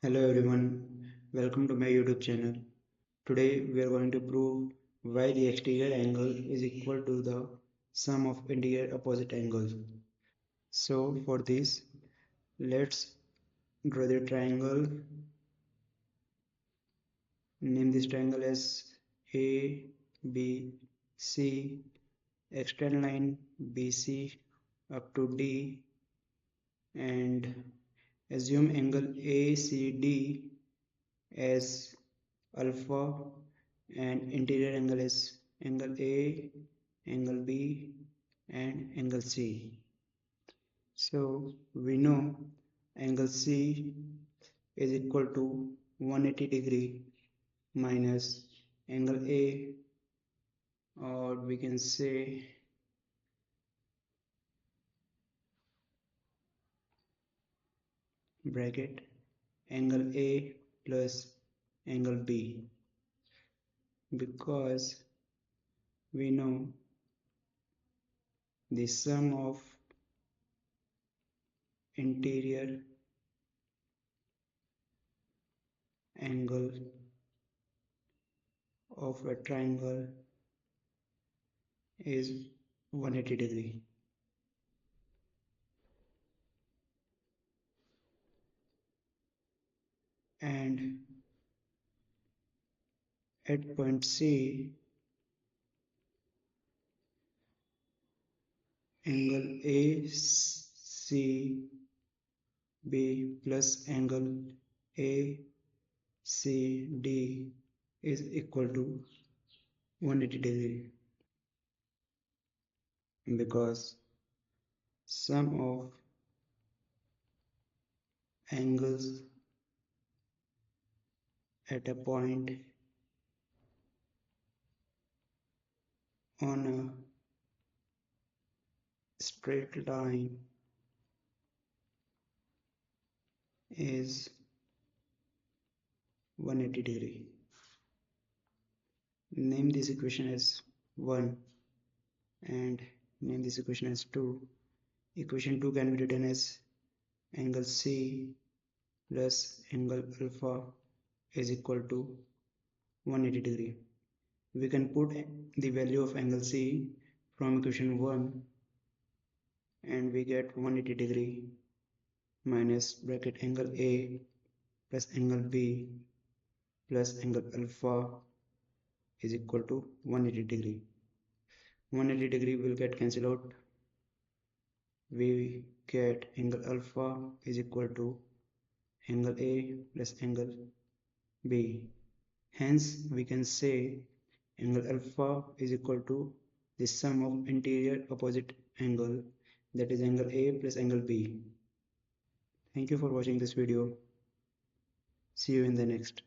Hello everyone, welcome to my YouTube channel. Today we are going to prove why the exterior angle is equal to the sum of interior opposite angles. So for this, let's draw the triangle. Name this triangle as A, B, C. Extend line BC up to D and assume angle ACD as alpha and interior angle is angle A, angle B and angle C. So we know angle C is equal to 180 degree minus angle A, or we can say bracket angle A plus angle B, because we know the sum of interior angle of a triangle is 180 degree. And at point C, angle ACB plus angle ACD is equal to 180 degree, because sum of angles at a point on a straight line is 180 degree. Name this equation as 1 and name this equation as 2. Equation 2 can be written as angle C plus angle alpha is equal to 180 degree. We can put the value of angle C from equation 1 and we get 180 degree minus bracket angle A plus angle B plus angle alpha is equal to 180 degree. 180 degree will get cancelled out. We get angle alpha is equal to angle A plus angle B. Hence, we can say angle alpha is equal to the sum of interior opposite angle, that is angle A plus angle B. Thank you for watching this video. See you in the next.